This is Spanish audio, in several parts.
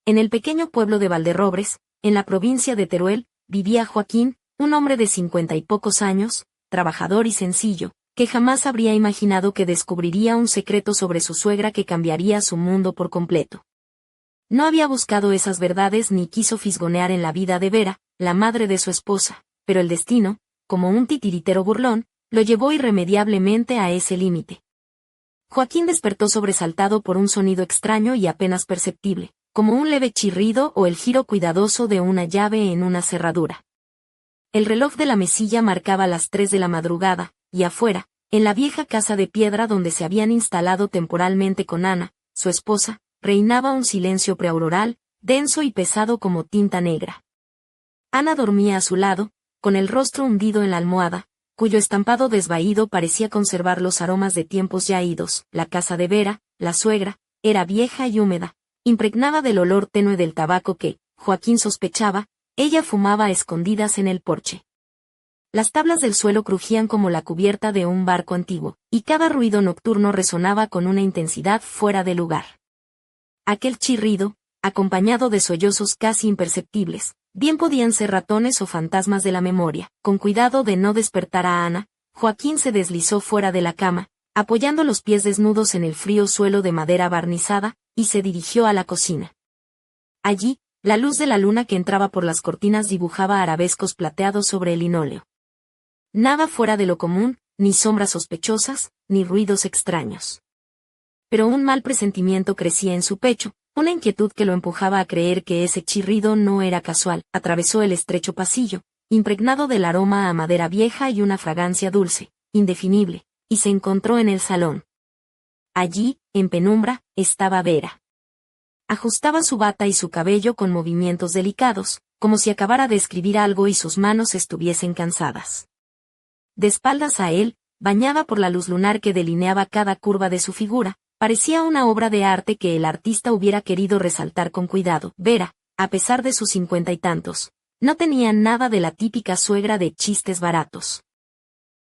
En el pequeño pueblo de Valderrobres, en la provincia de Teruel, vivía Joaquín, un hombre de 50 y pocos años, trabajador y sencillo, que jamás habría imaginado que descubriría un secreto sobre su suegra que cambiaría su mundo por completo. No había buscado esas verdades ni quiso fisgonear en la vida de Vera, la madre de su esposa, pero el destino, como un titiritero burlón, lo llevó irremediablemente a ese límite. Joaquín despertó sobresaltado por un sonido extraño y apenas perceptible, como un leve chirrido o el giro cuidadoso de una llave en una cerradura. El reloj de la mesilla marcaba las 3 de la madrugada, y afuera, en la vieja casa de piedra donde se habían instalado temporalmente con Ana, su esposa, reinaba un silencio preauroral, denso y pesado como tinta negra. Ana dormía a su lado, con el rostro hundido en la almohada, cuyo estampado desvaído parecía conservar los aromas de tiempos ya idos. La casa de Vera, la suegra, era vieja y húmeda, impregnada del olor tenue del tabaco que, Joaquín sospechaba, ella fumaba a escondidas en el porche. Las tablas del suelo crujían como la cubierta de un barco antiguo, y cada ruido nocturno resonaba con una intensidad fuera de lugar. Aquel chirrido, acompañado de sollozos casi imperceptibles, bien podían ser ratones o fantasmas de la memoria. Con cuidado de no despertar a Ana, Joaquín se deslizó fuera de la cama, apoyando los pies desnudos en el frío suelo de madera barnizada, y se dirigió a la cocina. Allí, la luz de la luna que entraba por las cortinas dibujaba arabescos plateados sobre el linóleo. Nada fuera de lo común, ni sombras sospechosas, ni ruidos extraños. Pero un mal presentimiento crecía en su pecho, una inquietud que lo empujaba a creer que ese chirrido no era casual. Atravesó el estrecho pasillo, impregnado del aroma a madera vieja y una fragancia dulce, indefinible, y se encontró en el salón. Allí, en penumbra, estaba Vera. Ajustaba su bata y su cabello con movimientos delicados, como si acabara de escribir algo y sus manos estuviesen cansadas. De espaldas a él, bañada por la luz lunar que delineaba cada curva de su figura, parecía una obra de arte que el artista hubiera querido resaltar con cuidado. Vera, a pesar de sus 50 y tantos, no tenía nada de la típica suegra de chistes baratos.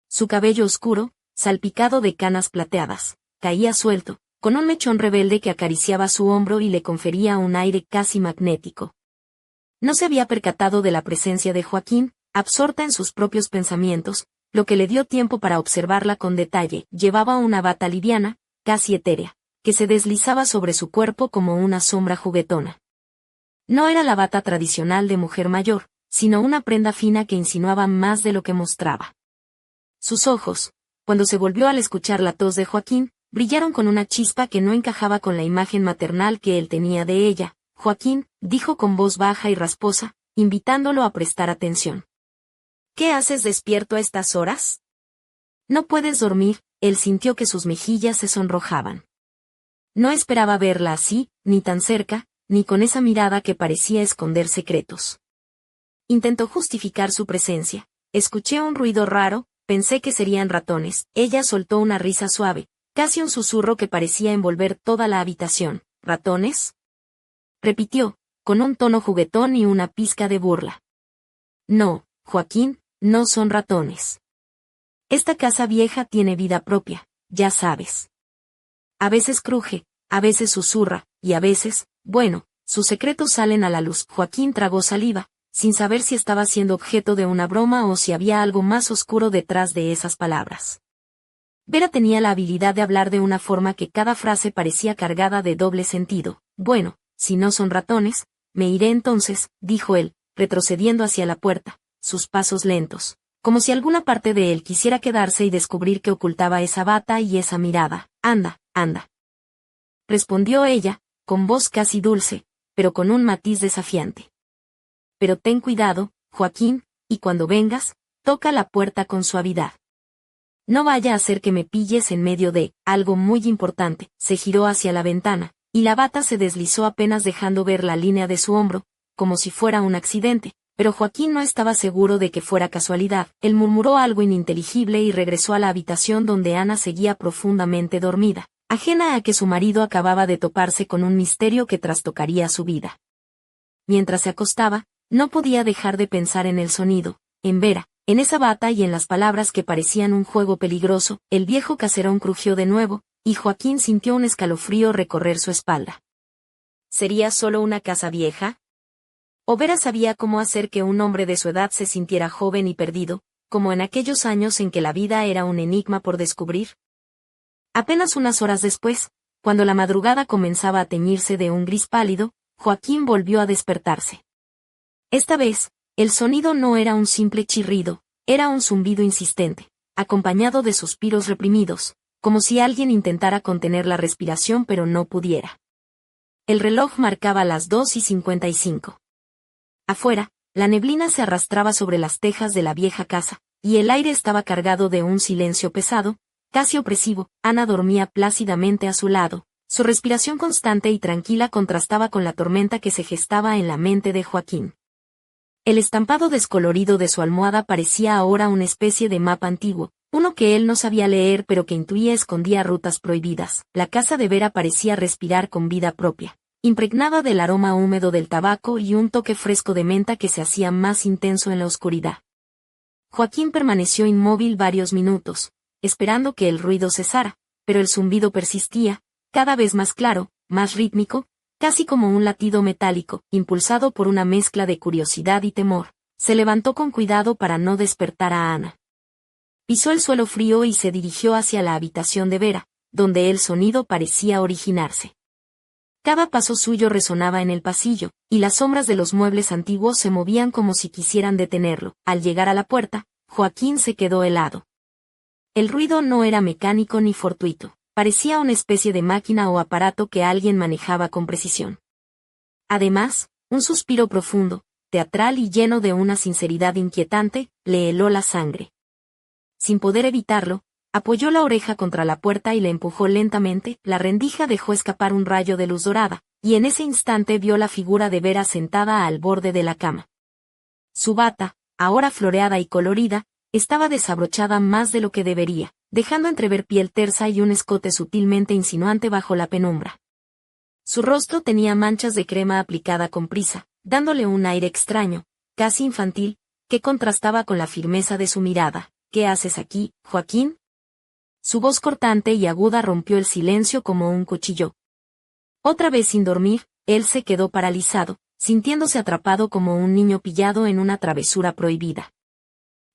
Su cabello oscuro, salpicado de canas plateadas, caía suelto, con un mechón rebelde que acariciaba su hombro y le confería un aire casi magnético. No se había percatado de la presencia de Joaquín, absorta en sus propios pensamientos, lo que le dio tiempo para observarla con detalle. Llevaba una bata liviana, casi etérea, que se deslizaba sobre su cuerpo como una sombra juguetona. No era la bata tradicional de mujer mayor, sino una prenda fina que insinuaba más de lo que mostraba. Sus ojos, cuando se volvió al escuchar la tos de Joaquín, brillaron con una chispa que no encajaba con la imagen maternal que él tenía de ella. Joaquín, dijo con voz baja y rasposa, invitándolo a prestar atención. ¿Qué haces despierto a estas horas? ¿No puedes dormir? Él sintió que sus mejillas se sonrojaban. No esperaba verla así, ni tan cerca, ni con esa mirada que parecía esconder secretos. Intentó justificar su presencia. Escuché un ruido raro, pensé que serían ratones. Ella soltó una risa suave, casi un susurro que parecía envolver toda la habitación. ¿Ratones?, repitió, con un tono juguetón y una pizca de burla. No, Joaquín, no son ratones. Esta casa vieja tiene vida propia, ya sabes. A veces cruje, a veces susurra, y a veces, bueno, sus secretos salen a la luz. Joaquín tragó saliva, sin saber si estaba siendo objeto de una broma o si había algo más oscuro detrás de esas palabras. Vera tenía la habilidad de hablar de una forma que cada frase parecía cargada de doble sentido. Bueno, si no son ratones, me iré entonces, dijo él, retrocediendo hacia la puerta, sus pasos lentos, como si alguna parte de él quisiera quedarse y descubrir que ocultaba esa bata y esa mirada. Anda, anda, respondió ella, con voz casi dulce, pero con un matiz desafiante. Pero ten cuidado, Joaquín, y cuando vengas, toca la puerta con suavidad. No vaya a ser que me pilles en medio de algo muy importante. Se giró hacia la ventana, y la bata se deslizó apenas dejando ver la línea de su hombro, como si fuera un accidente, pero Joaquín no estaba seguro de que fuera casualidad. Él murmuró algo ininteligible y regresó a la habitación donde Ana seguía profundamente dormida, ajena a que su marido acababa de toparse con un misterio que trastocaría su vida. Mientras se acostaba, no podía dejar de pensar en el sonido, en Vera, en esa bata y en las palabras que parecían un juego peligroso. El viejo caserón crujió de nuevo, y Joaquín sintió un escalofrío recorrer su espalda. ¿Sería solo una casa vieja? ¿O Vera sabía cómo hacer que un hombre de su edad se sintiera joven y perdido, como en aquellos años en que la vida era un enigma por descubrir? Apenas unas horas después, cuando la madrugada comenzaba a teñirse de un gris pálido, Joaquín volvió a despertarse. Esta vez, el sonido no era un simple chirrido, era un zumbido insistente, acompañado de suspiros reprimidos, como si alguien intentara contener la respiración pero no pudiera. El reloj marcaba las 2:55. Afuera, la neblina se arrastraba sobre las tejas de la vieja casa, y el aire estaba cargado de un silencio pesado, casi opresivo. Ana dormía plácidamente a su lado. Su respiración constante y tranquila contrastaba con la tormenta que se gestaba en la mente de Joaquín. El estampado descolorido de su almohada parecía ahora una especie de mapa antiguo, uno que él no sabía leer pero que intuía escondía rutas prohibidas. La casa de Vera parecía respirar con vida propia, impregnada del aroma húmedo del tabaco y un toque fresco de menta que se hacía más intenso en la oscuridad. Joaquín permaneció inmóvil varios minutos, esperando que el ruido cesara, pero el zumbido persistía, cada vez más claro, más rítmico, casi como un latido metálico, impulsado por una mezcla de curiosidad y temor. Se levantó con cuidado para no despertar a Ana. Pisó el suelo frío y se dirigió hacia la habitación de Vera, donde el sonido parecía originarse. Cada paso suyo resonaba en el pasillo, y las sombras de los muebles antiguos se movían como si quisieran detenerlo. Al llegar a la puerta, Joaquín se quedó helado. El ruido no era mecánico ni fortuito. Parecía una especie de máquina o aparato que alguien manejaba con precisión. Además, un suspiro profundo, teatral y lleno de una sinceridad inquietante, le heló la sangre. Sin poder evitarlo, apoyó la oreja contra la puerta y la empujó lentamente. La rendija dejó escapar un rayo de luz dorada, y en ese instante vio la figura de Vera sentada al borde de la cama. Su bata, ahora floreada y colorida, estaba desabrochada más de lo que debería, dejando entrever piel tersa y un escote sutilmente insinuante bajo la penumbra. Su rostro tenía manchas de crema aplicada con prisa, dándole un aire extraño, casi infantil, que contrastaba con la firmeza de su mirada. ¿Qué haces aquí, Joaquín? Su voz cortante y aguda rompió el silencio como un cuchillo. Otra vez sin dormir, él se quedó paralizado, sintiéndose atrapado como un niño pillado en una travesura prohibida.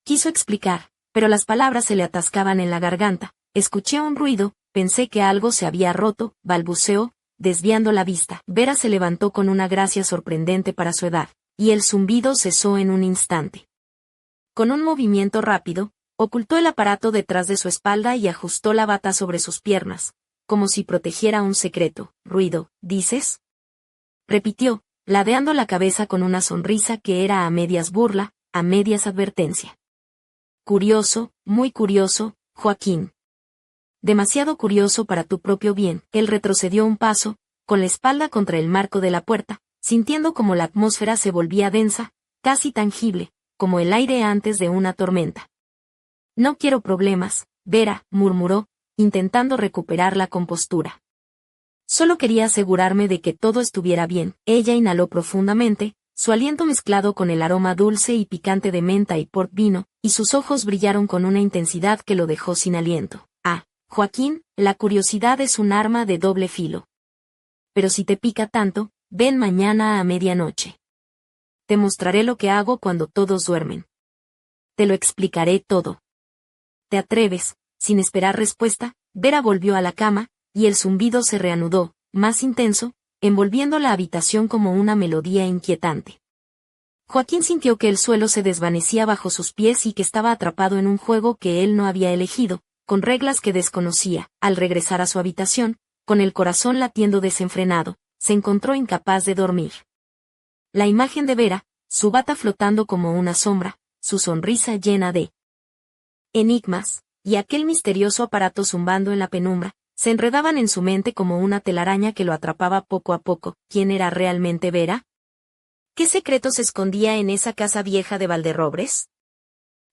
Quiso explicar, pero las palabras se le atascaban en la garganta. Escuché un ruido, pensé que algo se había roto, balbuceó, desviando la vista. Vera se levantó con una gracia sorprendente para su edad, y el zumbido cesó en un instante. Con un movimiento rápido, ocultó el aparato detrás de su espalda y ajustó la bata sobre sus piernas, como si protegiera un secreto. ¿Ruido, dices?, repitió, ladeando la cabeza con una sonrisa que era a medias burla, a medias advertencia. Curioso, muy curioso, Joaquín. Demasiado curioso para tu propio bien. Él retrocedió un paso, con la espalda contra el marco de la puerta, sintiendo como la atmósfera se volvía densa, casi tangible, como el aire antes de una tormenta. No quiero problemas, Vera, murmuró, intentando recuperar la compostura. Solo quería asegurarme de que todo estuviera bien. Ella inhaló profundamente, su aliento mezclado con el aroma dulce y picante de menta y port vino, y sus ojos brillaron con una intensidad que lo dejó sin aliento. Ah, Joaquín, la curiosidad es un arma de doble filo. Pero si te pica tanto, ven mañana a medianoche. Te mostraré lo que hago cuando todos duermen. Te lo explicaré todo. ¿Te atreves? Sin esperar respuesta, Vera volvió a la cama, y el zumbido se reanudó, más intenso, envolviendo la habitación como una melodía inquietante. Joaquín sintió que el suelo se desvanecía bajo sus pies y que estaba atrapado en un juego que él no había elegido, con reglas que desconocía. Al regresar a su habitación, con el corazón latiendo desenfrenado, se encontró incapaz de dormir. La imagen de Vera, su bata flotando como una sombra, su sonrisa llena de enigmas, y aquel misterioso aparato zumbando en la penumbra, se enredaban en su mente como una telaraña que lo atrapaba poco a poco. ¿Quién era realmente Vera? ¿Qué secreto se escondía en esa casa vieja de Valderrobres?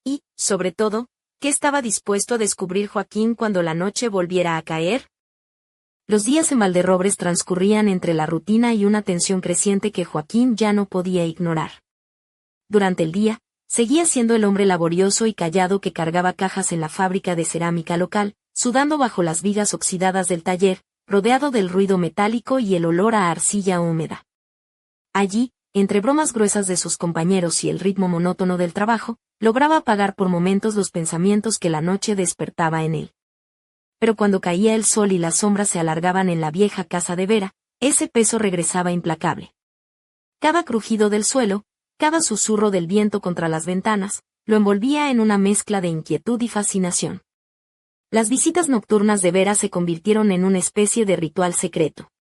Y, sobre todo, ¿qué estaba dispuesto a descubrir Joaquín cuando la noche volviera a caer? Los días en Valderrobres transcurrían entre la rutina y una tensión creciente que Joaquín ya no podía ignorar. Durante el día, seguía siendo el hombre laborioso y callado que cargaba cajas en la fábrica de cerámica local, sudando bajo las vigas oxidadas del taller, rodeado del ruido metálico y el olor a arcilla húmeda. Allí, entre bromas gruesas de sus compañeros y el ritmo monótono del trabajo, lograba apagar por momentos los pensamientos que la noche despertaba en él. Pero cuando caía el sol y las sombras se alargaban en la vieja casa de Vera, ese peso regresaba implacable. Cada crujido del suelo, cada susurro del viento contra las ventanas, lo envolvía en una mezcla de inquietud y fascinación. Las visitas nocturnas de Vera se convirtieron en una especie de ritual secreto.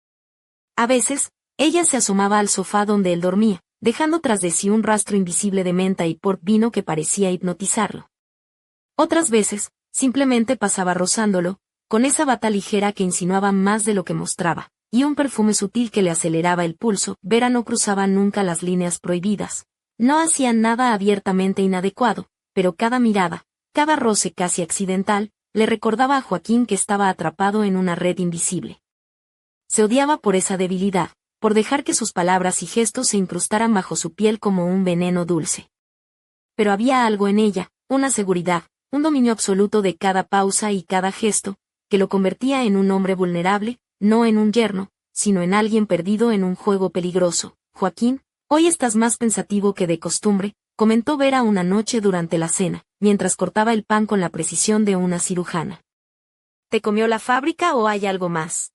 A veces, ella se asomaba al sofá donde él dormía, dejando tras de sí un rastro invisible de menta y port vino que parecía hipnotizarlo. Otras veces, simplemente pasaba rozándolo, con esa bata ligera que insinuaba más de lo que mostraba, y un perfume sutil que le aceleraba el pulso. Vera no cruzaba nunca las líneas prohibidas. No hacía nada abiertamente inadecuado, pero cada mirada, cada roce casi accidental, le recordaba a Joaquín que estaba atrapado en una red invisible. Se odiaba por esa debilidad, por dejar que sus palabras y gestos se incrustaran bajo su piel como un veneno dulce. Pero había algo en ella, una seguridad, un dominio absoluto de cada pausa y cada gesto, que lo convertía en un hombre vulnerable, no en un yerno, sino en alguien perdido en un juego peligroso. Joaquín, hoy estás más pensativo que de costumbre, comentó Vera una noche durante la cena, mientras cortaba el pan con la precisión de una cirujana. ¿Te comió la fábrica o hay algo más?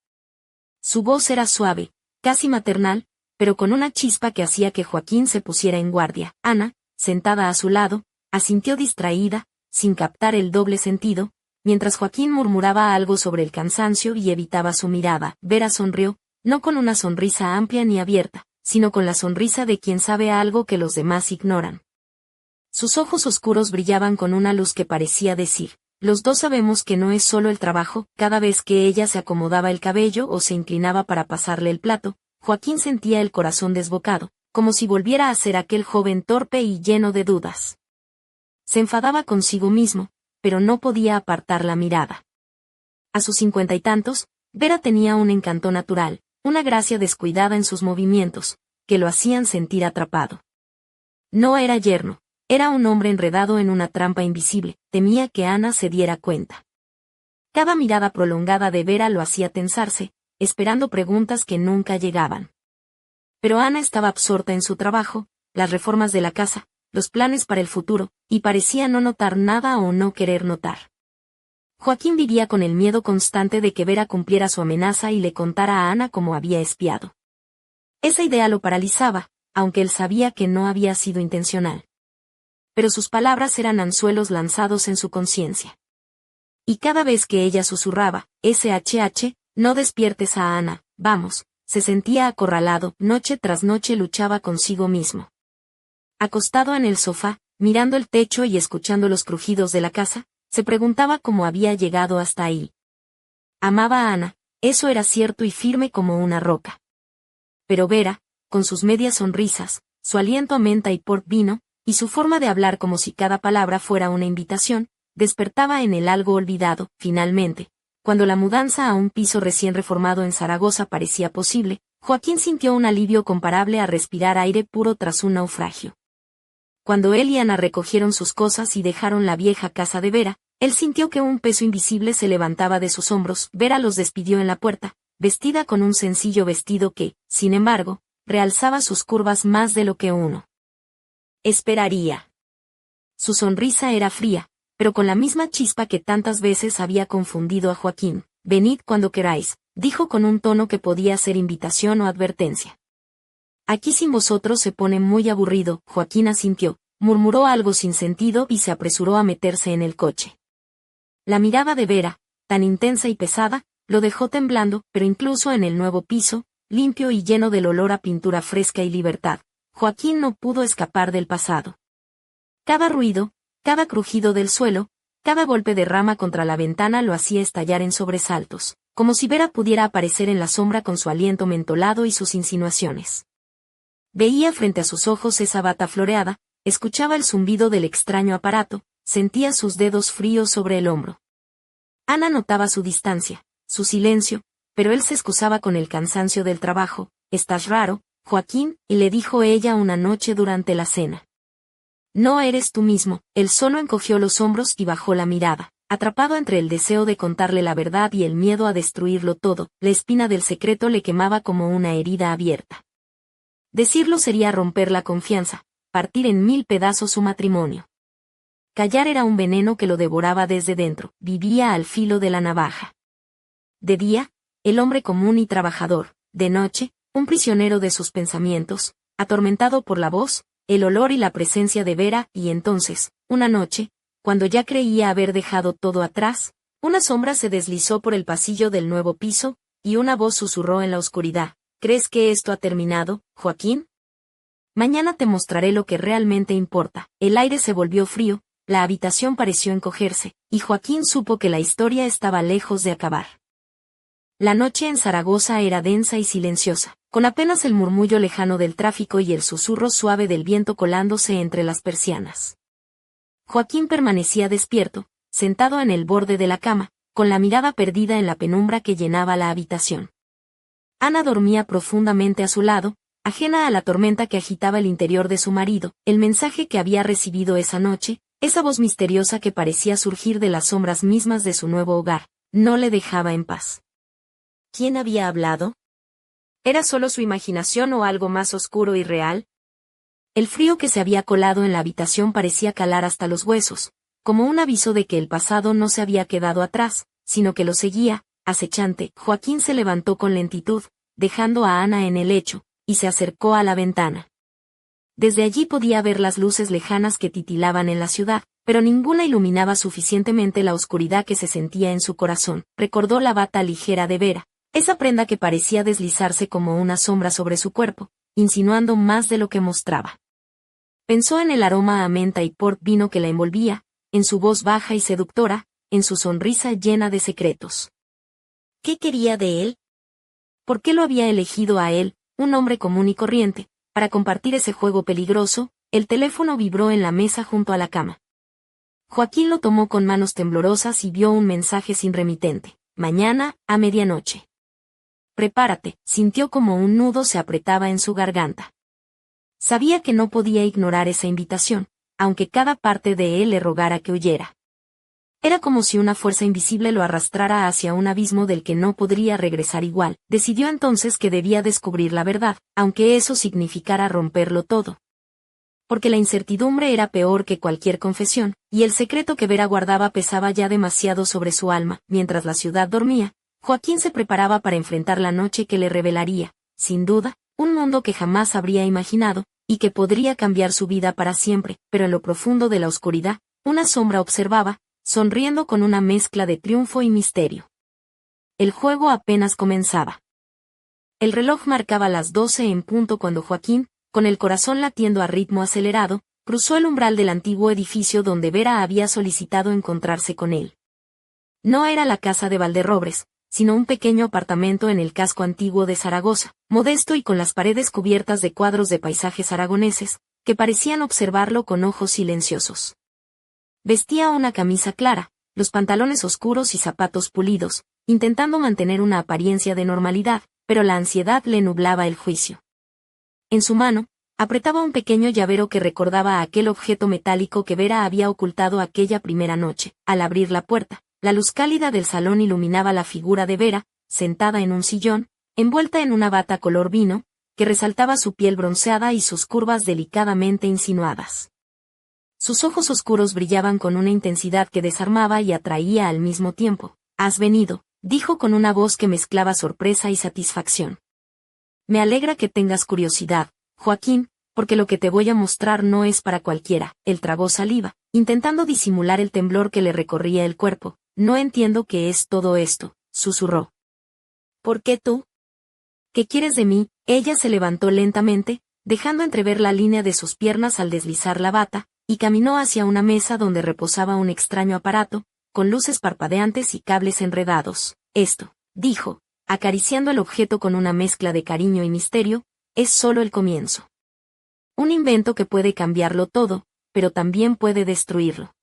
Su voz era suave, casi maternal, pero con una chispa que hacía que Joaquín se pusiera en guardia. Ana, sentada a su lado, asintió distraída, sin captar el doble sentido, mientras Joaquín murmuraba algo sobre el cansancio y evitaba su mirada. Vera sonrió, no con una sonrisa amplia ni abierta, sino con la sonrisa de quien sabe algo que los demás ignoran. Sus ojos oscuros brillaban con una luz que parecía decir, los dos sabemos que no es solo el trabajo. Cada vez que ella se acomodaba el cabello o se inclinaba para pasarle el plato, Joaquín sentía el corazón desbocado, como si volviera a ser aquel joven torpe y lleno de dudas. Se enfadaba consigo mismo, pero no podía apartar la mirada. A sus 50 y tantos, Vera tenía un encanto natural, una gracia descuidada en sus movimientos, que lo hacían sentir atrapado. No era yerno, era un hombre enredado en una trampa invisible. Temía que Ana se diera cuenta. Cada mirada prolongada de Vera lo hacía tensarse, esperando preguntas que nunca llegaban. Pero Ana estaba absorta en su trabajo, las reformas de la casa, los planes para el futuro, y parecía no notar nada o no querer notar. Joaquín vivía con el miedo constante de que Vera cumpliera su amenaza y le contara a Ana cómo había espiado. Esa idea lo paralizaba, aunque él sabía que no había sido intencional. Pero sus palabras eran anzuelos lanzados en su conciencia. Y cada vez que ella susurraba, SHH, no despiertes a Ana, vamos, se sentía acorralado. Noche tras noche luchaba consigo mismo. Acostado en el sofá, mirando el techo y escuchando los crujidos de la casa, se preguntaba cómo había llegado hasta ahí. Amaba a Ana, eso era cierto y firme como una roca. Pero Vera, con sus medias sonrisas, su aliento a menta y port vino, y su forma de hablar como si cada palabra fuera una invitación, despertaba en él algo olvidado. Finalmente, cuando la mudanza a un piso recién reformado en Zaragoza parecía posible, Joaquín sintió un alivio comparable a respirar aire puro tras un naufragio. Cuando él y Ana recogieron sus cosas y dejaron la vieja casa de Vera, él sintió que un peso invisible se levantaba de sus hombros. Vera los despidió en la puerta, vestida con un sencillo vestido que, sin embargo, realzaba sus curvas más de lo que uno esperaría. Su sonrisa era fría, pero con la misma chispa que tantas veces había confundido a Joaquín. Venid cuando queráis, dijo con un tono que podía ser invitación o advertencia. Aquí sin vosotros se pone muy aburrido. Joaquín asintió, murmuró algo sin sentido y se apresuró a meterse en el coche. La mirada de Vera, tan intensa y pesada, lo dejó temblando, pero incluso en el nuevo piso, limpio y lleno del olor a pintura fresca y libertad, Joaquín no pudo escapar del pasado. Cada ruido, cada crujido del suelo, cada golpe de rama contra la ventana lo hacía estallar en sobresaltos, como si Vera pudiera aparecer en la sombra con su aliento mentolado y sus insinuaciones. Veía frente a sus ojos esa bata floreada, escuchaba el zumbido del extraño aparato, sentía sus dedos fríos sobre el hombro. Ana notaba su distancia, su silencio, pero él se excusaba con el cansancio del trabajo. «Estás raro, Joaquín», y le dijo ella una noche durante la cena. «No eres tú mismo». Él solo encogió los hombros y bajó la mirada. atrapado entre el deseo de contarle la verdad y el miedo a destruirlo todo. La espina del secreto le quemaba como una herida abierta. Decirlo sería romper la confianza, partir en 1000 pedazos su matrimonio. Callar era un veneno que lo devoraba desde dentro, vivía al filo de la navaja. De día, el hombre común y trabajador; de noche, un prisionero de sus pensamientos, atormentado por la voz, el olor y la presencia de Vera. Y entonces, una noche, cuando ya creía haber dejado todo atrás, una sombra se deslizó por el pasillo del nuevo piso, y una voz susurró en la oscuridad: ¿crees que esto ha terminado, Joaquín? Mañana te mostraré lo que realmente importa. El aire se volvió frío, la habitación pareció encogerse, y Joaquín supo que la historia estaba lejos de acabar. La noche en Zaragoza era densa y silenciosa, con apenas el murmullo lejano del tráfico y el susurro suave del viento colándose entre las persianas. Joaquín permanecía despierto, sentado en el borde de la cama, con la mirada perdida en la penumbra que llenaba la habitación. Ana dormía profundamente a su lado, ajena a la tormenta que agitaba el interior de su marido. El mensaje que había recibido esa noche, esa voz misteriosa que parecía surgir de las sombras mismas de su nuevo hogar, no le dejaba en paz. ¿Quién había hablado? ¿Era solo su imaginación o algo más oscuro y real? El frío que se había colado en la habitación parecía calar hasta los huesos, como un aviso de que el pasado no se había quedado atrás, sino que lo seguía, acechante. Joaquín se levantó con lentitud, dejando a Ana en el lecho, y se acercó a la ventana. Desde allí podía ver las luces lejanas que titilaban en la ciudad, pero ninguna iluminaba suficientemente la oscuridad que se sentía en su corazón. Recordó la bata ligera de Vera, esa prenda que parecía deslizarse como una sombra sobre su cuerpo, insinuando más de lo que mostraba. Pensó en el aroma a menta y port vino que la envolvía, en su voz baja y seductora, en su sonrisa llena de secretos. ¿Qué quería de él? ¿Por qué lo había elegido a él, un hombre común y corriente, para compartir ese juego peligroso? El teléfono vibró en la mesa junto a la cama. Joaquín lo tomó con manos temblorosas y vio un mensaje sin remitente: mañana, a medianoche. Prepárate. Sintió como un nudo se apretaba en su garganta. Sabía que no podía ignorar esa invitación, aunque cada parte de él le rogara que huyera. Era como si una fuerza invisible lo arrastrara hacia un abismo del que no podría regresar igual. Decidió entonces que debía descubrir la verdad, aunque eso significara romperlo todo. Porque la incertidumbre era peor que cualquier confesión, y el secreto que Vera guardaba pesaba ya demasiado sobre su alma. Mientras la ciudad dormía, Joaquín se preparaba para enfrentar la noche que le revelaría, sin duda, un mundo que jamás habría imaginado, y que podría cambiar su vida para siempre. Pero en lo profundo de la oscuridad, una sombra observaba, sonriendo con una mezcla de triunfo y misterio. El juego apenas comenzaba. El reloj marcaba las 12 en punto cuando Joaquín, con el corazón latiendo a ritmo acelerado, cruzó el umbral del antiguo edificio donde Vera había solicitado encontrarse con él. No era la casa de Valderrobres, sino un pequeño apartamento en el casco antiguo de Zaragoza, modesto y con las paredes cubiertas de cuadros de paisajes aragoneses, que parecían observarlo con ojos silenciosos. Vestía una camisa clara, los pantalones oscuros y zapatos pulidos, intentando mantener una apariencia de normalidad, pero la ansiedad le nublaba el juicio. En su mano, apretaba un pequeño llavero que recordaba a aquel objeto metálico que Vera había ocultado aquella primera noche. Al abrir la puerta, la luz cálida del salón iluminaba la figura de Vera, sentada en un sillón, envuelta en una bata color vino, que resaltaba su piel bronceada y sus curvas delicadamente insinuadas. Sus ojos oscuros brillaban con una intensidad que desarmaba y atraía al mismo tiempo. «Has venido», dijo con una voz que mezclaba sorpresa y satisfacción. «Me alegra que tengas curiosidad, Joaquín, porque lo que te voy a mostrar no es para cualquiera». Él tragó saliva, intentando disimular el temblor que le recorría el cuerpo. «No entiendo qué es todo esto», susurró. «¿Por qué tú? ¿Qué quieres de mí?» Ella se levantó lentamente, dejando entrever la línea de sus piernas al deslizar la bata, y caminó hacia una mesa donde reposaba un extraño aparato, con luces parpadeantes y cables enredados. «Esto», dijo, acariciando el objeto con una mezcla de cariño y misterio, «es solo el comienzo. Un invento que puede cambiarlo todo, pero también puede destruirlo.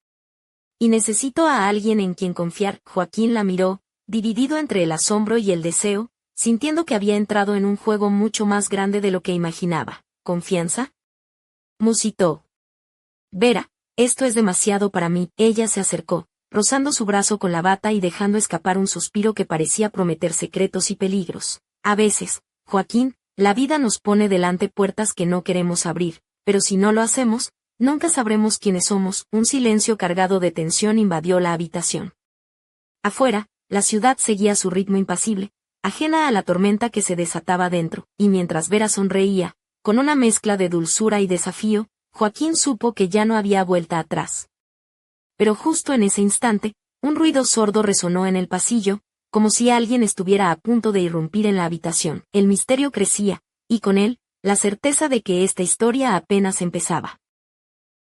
Y necesito a alguien en quien confiar». Joaquín la miró, dividido entre el asombro y el deseo, sintiendo que había entrado en un juego mucho más grande de lo que imaginaba. «¿Confianza?», musitó. «Vera, esto es demasiado para mí». Ella se acercó, rozando su brazo con la bata y dejando escapar un suspiro que parecía prometer secretos y peligros. A veces, Joaquín, la vida nos pone delante puertas que no queremos abrir, pero si no lo hacemos, nunca sabremos quiénes somos. Un silencio cargado de tensión invadió la habitación. Afuera, la ciudad seguía su ritmo impasible, ajena a la tormenta que se desataba dentro, y mientras Vera sonreía, con una mezcla de dulzura y desafío, Joaquín supo que ya no había vuelta atrás. Pero justo en ese instante, un ruido sordo resonó en el pasillo, como si alguien estuviera a punto de irrumpir en la habitación. El misterio crecía, y con él, la certeza de que esta historia apenas empezaba.